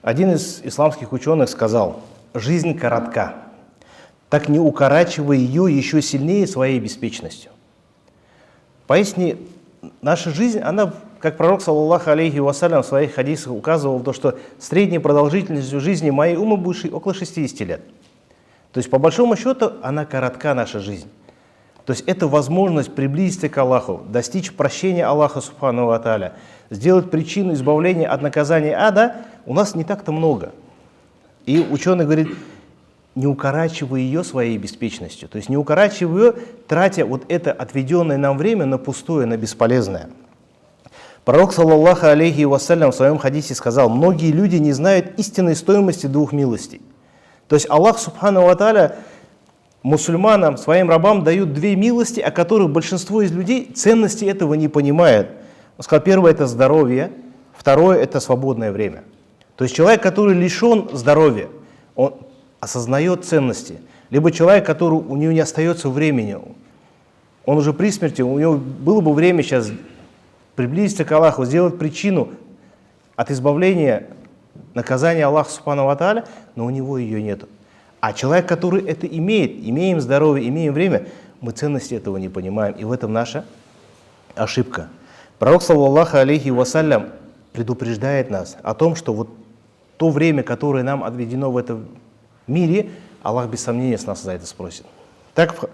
Один из исламских ученых сказал: жизнь коротка, так не укорачивай ее еще сильнее своей беспечностью. Поясни, наша жизнь, она, как пророк, саллаллаху алейхи вассалям, в своих хадисах указывал, то, что средняя продолжительность жизни моей уммы будет около 60 лет. То есть, по большому счету, она коротка, наша жизнь. То есть, это возможность приблизиться к Аллаху, достичь прощения Аллаха, субхану ва тааля, сделать причину избавления от наказания ада у нас не так-то много. И ученый говорит: не укорачивай ее своей беспечностью. То есть не укорачивай ее, тратя вот это отведенное нам время на пустое, на бесполезное. Пророк, саллаллаху алейхи вассалям, в своем хадисе сказал: многие люди не знают истинной стоимости двух милостей. То есть Аллах, субхану ва тааля, мусульманам, своим рабам дают две милости, о которых большинство из людей ценности этого не понимает. Он сказал: первое — это здоровье, второе — это свободное время. То есть человек, который лишен здоровья, он осознает ценности. Либо человек, который у него не остается времени, он уже при смерти, у него было бы время сейчас приблизиться к Аллаху, сделать причину от избавления, наказания Аллаха субхану ва тааля, но у него ее нет. А человек, который это имеет, имеем здоровье, имеем время, мы ценности этого не понимаем, и в этом наша ошибка. Пророк, саллаллаху алейхи вассалям, предупреждает нас о том, что вот то время, которое нам отведено в этом мире, Аллах без сомнения с нас за это спросит. Так в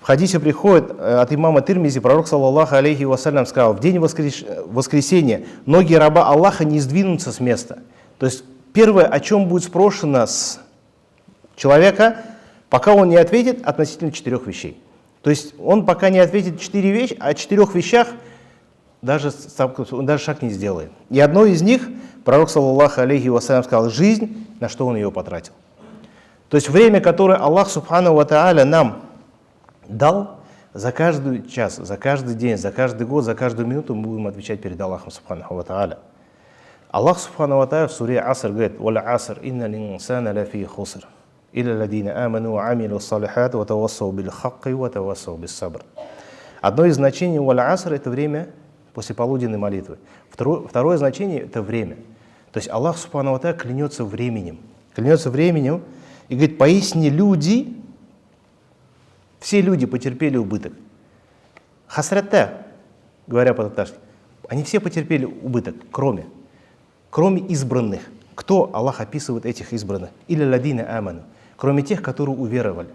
хадисе приходит от имама Тирмизи, пророк, саллаллаху алейхи вассалям, сказал: в день воскресения многие раба Аллаха не сдвинутся с места. То есть первое, о чем будет спрошено с человека, пока он не ответит относительно 4 вещей. То есть он пока не ответит 4 вещи, о 4 вещах даже шаг не сделает. И одно из них, пророк, саллаллаху алейхи вассалям, сказал: жизнь, на что он ее потратил. То есть время, которое Аллах субхану ва тааля нам дал, за каждый час, за каждый день, за каждый год, за каждую минуту мы будем отвечать перед Аллахом субхану ва тааля. Аллах субхану ва тааля в суре Аср говорит: «Валя аср, инна линсана лафи хуср, илля ладина аману ва амилу салихат, ва тавассау бил хакки, ва тавассау бис сабр». Одно из значений «валя аср» — это время после полуденной молитвы. Второе значение — это время. То есть Аллах субхану ва тааля клянется временем и говорит: поистине люди, все люди потерпели убыток. Хасрата, говоря по-татарски, они все потерпели убыток, кроме избранных. Кто Аллах описывает этих избранных? Илля ладина аману, кроме тех, которые уверовали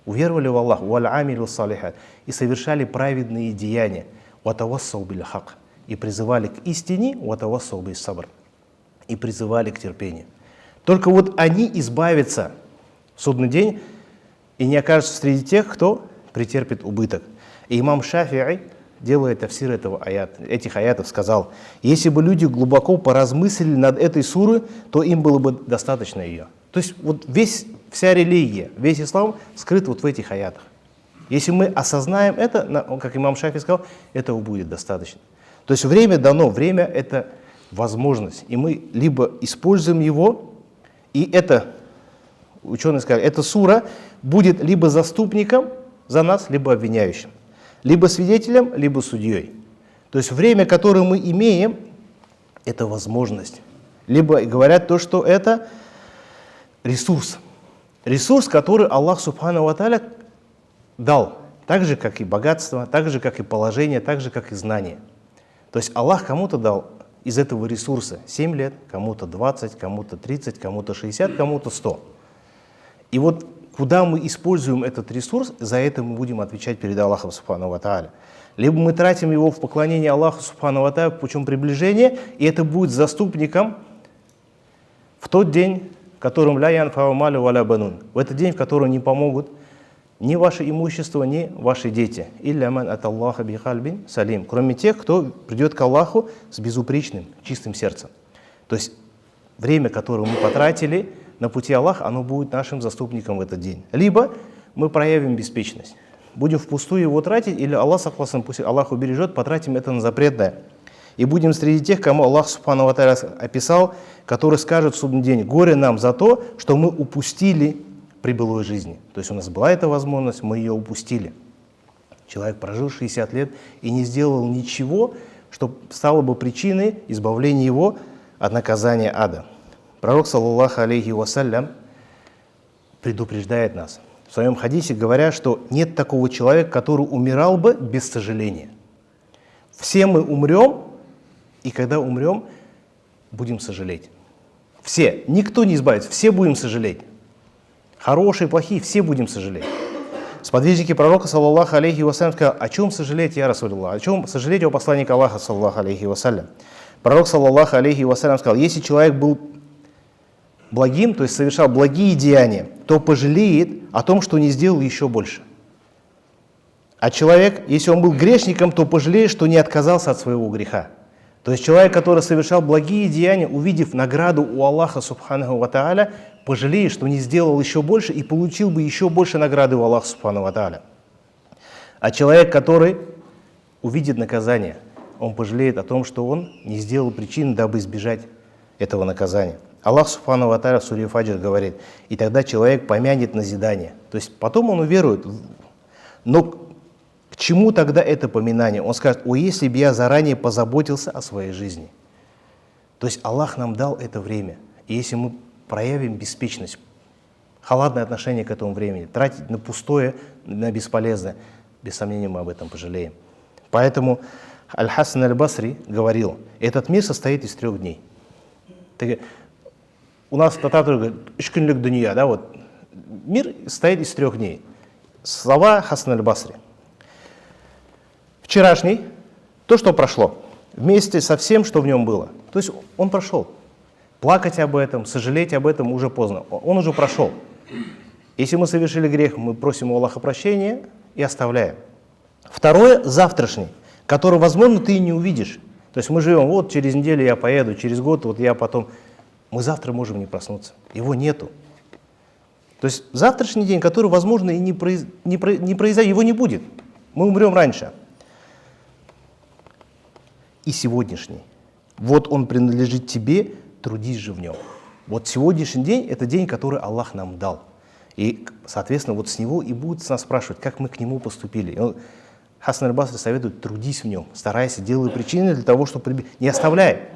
в Аллах, валя амилу салихат, и совершали праведные деяния, ва тавассау бил хак, и призывали к истине, ва тавассау бис сабр, и призывали к терпению. Только вот они избавятся в судный день и не окажутся среди тех, кто претерпит убыток. И имам Шафи'и, делая тафсир этих аятов, сказал: если бы люди глубоко поразмыслили над этой сурой, то им было бы достаточно ее. То есть вот вся религия, весь ислам скрыт вот в этих аятах. Если мы осознаем это, как имам Шафи'и сказал, этого будет достаточно. То есть время дано, время — это возможность, и мы либо используем его, и это, ученые сказали, эта сура будет либо заступником за нас, либо обвиняющим, либо свидетелем, либо судьей. То есть время, которое мы имеем, это возможность. Либо говорят то, что это ресурс. Ресурс, который Аллах субхану ва тааля дал, так же, как и богатство, так же, как и положение, так же, как и знание. То есть Аллах кому-то дал из этого ресурса 7 лет, кому-то 20, кому-то 30, кому-то 60, кому-то 100. И вот куда мы используем этот ресурс, за это мы будем отвечать перед Аллахом субхану ва тааля. Либо мы тратим его в поклонение Аллаху субхану ва тааля путем приближения, и это будет заступником в тот день, в котором ля янфау малю ва ля банун, в этот день, в котором не помогут ни ваше имущество, ни ваши дети. Илля ман ат Аллаха би кальбин салим, кроме тех, кто придет к Аллаху с безупречным, чистым сердцем. То есть время, которое мы потратили на пути Аллаха, оно будет нашим заступником в этот день. Либо мы проявим беспечность, будем впустую его тратить, или Аллах согласен, пусть Аллах убережет, потратим это на запретное. И будем среди тех, кому Аллах субхану ва тааля описал, которые скажут в судный день: горе нам за то, что мы упустили при былой жизни. То есть у нас была эта возможность, мы ее упустили. Человек прожил 60 лет и не сделал ничего, что стало бы причиной избавления его от наказания ада. Пророк, саллаллаху алейхи вассалям, предупреждает нас в своем хадисе, говоря, что нет такого человека, который умирал бы без сожаления. Все мы умрем, и когда умрем, будем сожалеть. Все, никто не избавится, все будем сожалеть. Хорошие, плохие, все будем сожалеть. Сподвижники пророка, саллаллаху алейхи вассалям, сказали: о чем сожалеть, я Расулуллах? О чем сожалеть, о посланника Аллаха, саллаллаху алейхи вассалям? Пророк, саллаллаху алейхи вассалям, сказал: если человек был благим, то есть совершал благие деяния, то пожалеет о том, что не сделал еще больше. А человек, если он был грешником, то пожалеет, что не отказался от своего греха. То есть человек, который совершал благие деяния, увидев награду у Аллаха субханаху ва тааля, пожалеет, что не сделал еще больше и получил бы еще больше награды у Аллаха субханаху ва тааля. А человек, который увидит наказание, он пожалеет о том, что он не сделал причин, дабы избежать этого наказания. Аллах субханаху ва тааля в суре Фаджр говорит: и тогда человек помянет назидание. То есть потом он уверует. Но к чему тогда это поминание? Он скажет: о, если бы я заранее позаботился о своей жизни. То есть Аллах нам дал это время. И если мы проявим беспечность, халатное отношение к этому времени, тратить на пустое, на бесполезное, без сомнения мы об этом пожалеем. Поэтому Аль-Хасан Аль-Басри говорил: этот мир состоит из 3 дней. У нас татары говорят: «Үч күнлүк дүния», да, вот. Мир состоит из 3 дней. Слова Хасан Аль-Басри. Вчерашний, то, что прошло, вместе со всем, что в нем было. То есть он прошел. Плакать об этом, сожалеть об этом уже поздно. Он уже прошел. Если мы совершили грех, мы просим у Аллаха прощения и оставляем. Второе, завтрашний, который, возможно, ты и не увидишь. То есть мы живем: вот через неделю я поеду, через год вот я потом. Мы завтра можем не проснуться. Его нету. То есть завтрашний день, который, возможно, и не произойдет, его не будет. Мы умрем раньше. И сегодняшний. Вот он принадлежит тебе, трудись же в нем. Вот сегодняшний день – это день, который Аллах нам дал. И, соответственно, вот с него и будут нас спрашивать, как мы к нему поступили. Хасан Аль-Басри советует: трудись в нем, старайся, делай причины для того, чтобы не оставляй.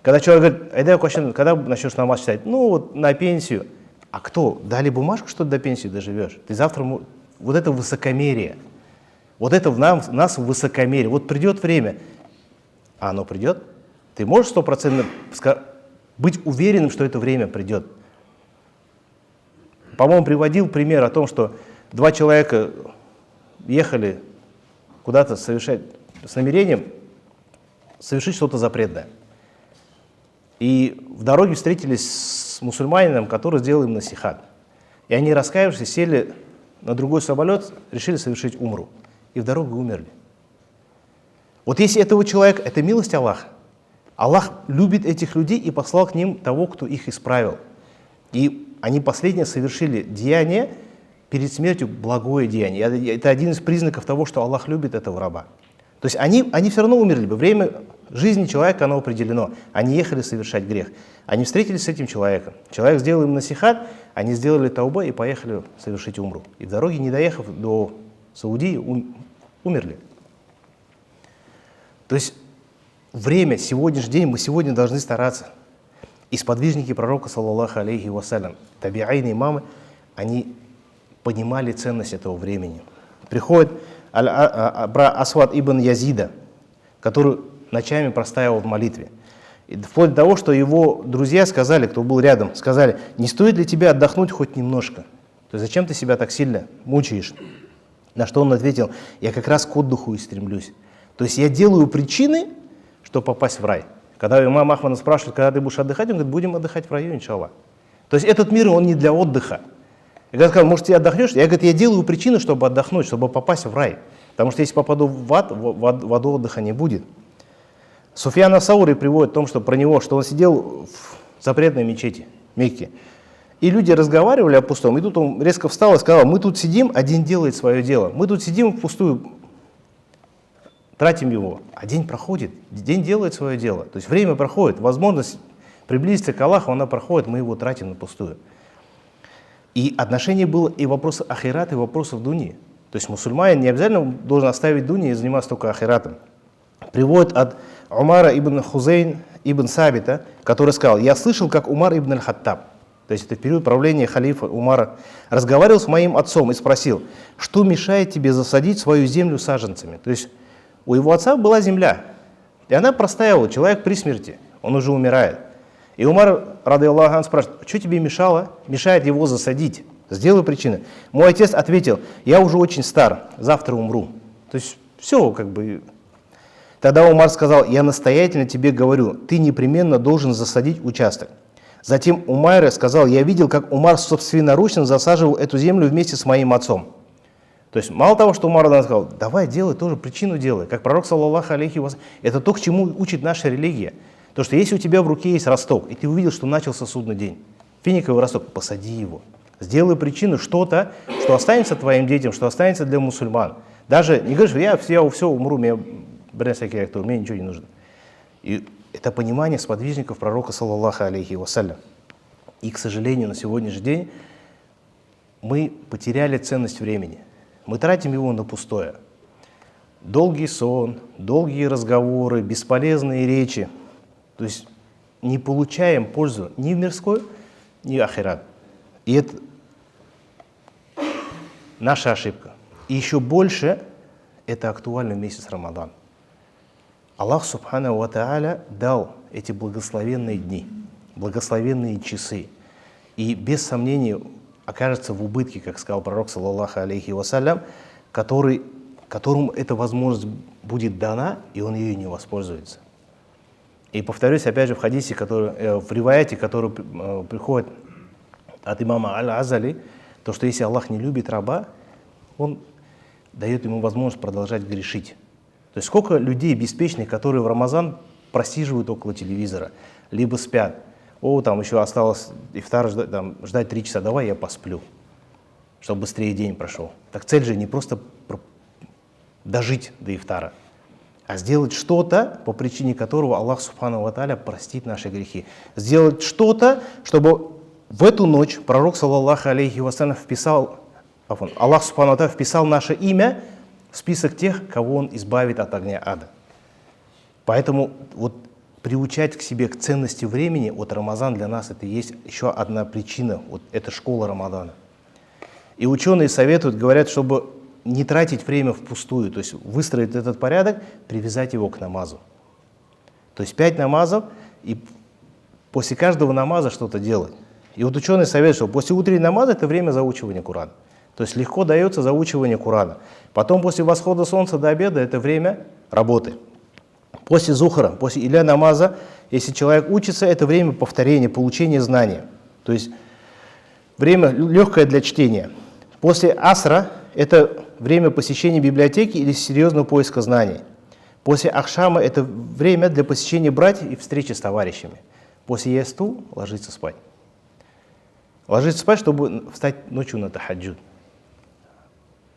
Когда человек говорит: айда, когда начнешь намаз читать? Ну, вот на пенсию. А кто? Дали бумажку, что ты до пенсии доживешь? Ты завтра... Вот это высокомерие. Вот это в нас высокомерие. Вот придет время, а оно придет. Ты можешь 100% быть уверенным, что это время придет. По-моему, приводил пример о том, что 2 человека ехали куда-то совершать с намерением совершить что-то запретное. И в дороге встретились с мусульманином, который сделал им насихат. И они, раскаявшись, сели на другой самолет, решили совершить умру. И в дорогу умерли. Вот если этого человека, это милость Аллаха. Аллах любит этих людей и послал к ним того, кто их исправил. И они последнее совершили деяние, перед смертью благое деяние. Это один из признаков того, что Аллах любит этого раба. То есть они все равно умерли бы. Время жизни человека, оно определено. Они ехали совершать грех. Они встретились с этим человеком. Человек сделал им насихат, они сделали тауба и поехали совершить умру. И в дороге, не доехав до Саудии, умерли. То есть время, сегодняшний день, мы сегодня должны стараться. И сподвижники пророка, саллаллаху алейхи вассалям, табиайны, имамы, они понимали ценность этого времени. Приходит Асвад ибн Язида, который ночами простаивал в молитве. И вплоть до того, что его друзья сказали, кто был рядом, сказали: не стоит ли тебе отдохнуть хоть немножко? То есть зачем ты себя так сильно мучаешь? На что он ответил: я как раз к отдыху и стремлюсь. То есть я делаю причины, чтобы попасть в рай. Когда имам Ахмад спрашивает, когда ты будешь отдыхать, он говорит: будем отдыхать в раю, иншаллах. То есть этот мир, он не для отдыха. И когда сказал: может, ты отдохнешь? Я говорю: я делаю причины, чтобы отдохнуть, чтобы попасть в рай. Потому что если попаду в ад, в аду отдыха не будет. Суфьян ас-Саури приводит о том, что про него, что он сидел в запретной мечети, Мекке. И люди разговаривали о пустом. И тут он резко встал и сказал: мы тут сидим, один делает свое дело. Мы тут сидим впустую, тратим его. А день проходит, день делает свое дело. То есть время проходит, возможность приблизиться к Аллаху, она проходит, мы его тратим на пустую. И отношение было и вопросы ахирата, и вопросов дуни. То есть мусульманин не обязательно должен оставить дуни и заниматься только ахиратом. Приводит от Умара ибн Хузейн ибн Сабита, который сказал: я слышал, как Умар ибн аль-Хаттаб, то есть это в период правления халифа Умара, разговаривал с моим отцом и спросил: что мешает тебе засадить свою землю саженцами? То есть у его отца была земля, и она простаивала, человек при смерти, он уже умирает. И Умар, рады Аллаху, спрашивает: что тебе мешает его засадить? Сделай причину. Мой отец ответил: я уже очень стар, завтра умру. То есть все как бы. Тогда Умар сказал: я настоятельно тебе говорю, ты непременно должен засадить участок. Затем Умайр сказал: я видел, как Умар собственноручно засаживал эту землю вместе с моим отцом. То есть мало того, что Умар сказал: давай делай, тоже причину делай. Как пророк, саллаллаху алейхи ва саллям, это то, к чему учит наша религия. То, что если у тебя в руке есть росток, и ты увидел, что начался судный день, финиковый росток, посади его. Сделай причину что-то, что останется твоим детям, что останется для мусульман. Даже не говоришь: я все умру, мне ничего не нужно. И это понимание сподвижников пророка, саллаллаху алейхи ва саллям. И, к сожалению, на сегодняшний день мы потеряли ценность времени. Мы тратим его на пустое. Долгий сон, долгие разговоры, бесполезные речи. То есть не получаем пользу ни в мирской, ни в ахират. И это наша ошибка. И еще больше это актуально в месяц Рамадан. Аллах Субханаху ва Тааля дал эти благословенные дни, благословенные часы. И без сомнения окажется в убытке, как сказал пророк, саллаллаху алейхи ва саллям, которому эта возможность будет дана, и он ее не воспользуется. И повторюсь, опять же, в хадисе, в риваяте, который приходит от имама Аль-Азали, то, что если Аллах не любит раба, он дает ему возможность продолжать грешить. То есть сколько людей беспечных, которые в Рамазан просиживают около телевизора, либо спят. Там еще осталось ифтар ждать 3 часа, давай я посплю, чтобы быстрее день прошел. Так цель же не просто дожить до ифтара, а сделать что-то, по причине которого Аллах Субханаху ва Тааля простит наши грехи. Сделать что-то, чтобы в эту ночь пророк, саллаллаху алейхи ва саллям, Аллах Субханаху ва Тааля вписал наше имя в список тех, кого Он избавит от огня ада. Поэтому приучать к себе к ценности времени, Рамазан для нас это есть еще одна причина, это школа Рамадана. И ученые советуют, говорят, чтобы не тратить время впустую, то есть выстроить этот порядок, привязать его к намазу. То есть 5 намазов, и после каждого намаза что-то делать. И ученые советуют, что после утреннего намаза это время заучивания Корана. То есть легко дается заучивание Корана. Потом после восхода солнца до обеда это время работы. После зухра, после иля намаза, если человек учится, это время повторения, получения знания. То есть время легкое для чтения. После асра это время посещения библиотеки или серьезного поиска знаний. После ахшама это время для посещения братьев и встречи с товарищами. После ясту ложиться спать. Ложиться спать, чтобы встать ночью на тахаджуд.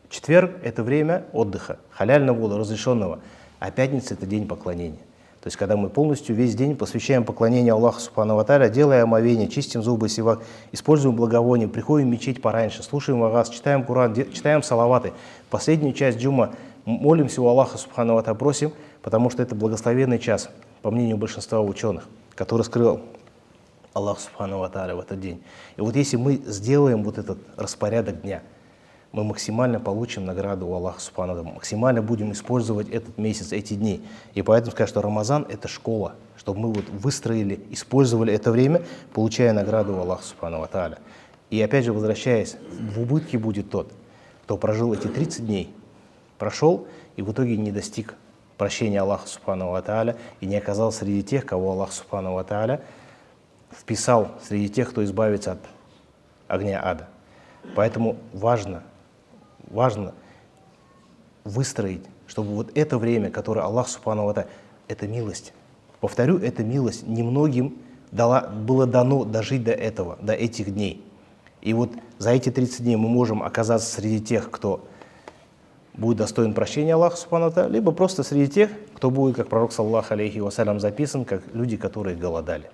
Четверг – это время отдыха, халяльного, разрешенного, а пятница – это день поклонения. То есть, когда мы полностью весь день посвящаем поклонению Аллаху Субханаху ва Тааля, делая омовение, чистим зубы, сивак, используем благовоние, приходим в мечеть пораньше, слушаем вагаз, читаем Коран, читаем салаваты. Последнюю часть джума молимся у Аллаха Субханаху ва Тааля, просим, потому что это благословенный час, по мнению большинства ученых, который скрыл Аллах Субханаху ва Тааля в этот день. И если мы сделаем этот распорядок дня, мы максимально получим награду у Аллаха Субханаху ва Тааля, максимально будем использовать этот месяц, эти дни. И поэтому сказать, что Рамазан – это школа, чтобы мы выстроили, использовали это время, получая награду у Аллаха Субханаху ва Тааля. И опять же, возвращаясь, в убытке будет тот, кто прожил эти 30 дней, прошел и в итоге не достиг прощения Аллаха Субханаху ва Тааля и не оказался среди тех, кого Аллах Субханаху ва Тааля вписал среди тех, кто избавится от огня ада. Поэтому важно выстроить, чтобы это время, которое Аллах Субханаху ва Тааля, это милость. Повторю, это милость. Немногим было дано дожить до этого, до этих дней. И за эти 30 дней мы можем оказаться среди тех, кто будет достоин прощения Аллаха Субханаху ва Тааля, либо просто среди тех, кто будет, как пророк, саллаллаху алейхи ва саллям, записан, как люди, которые голодали.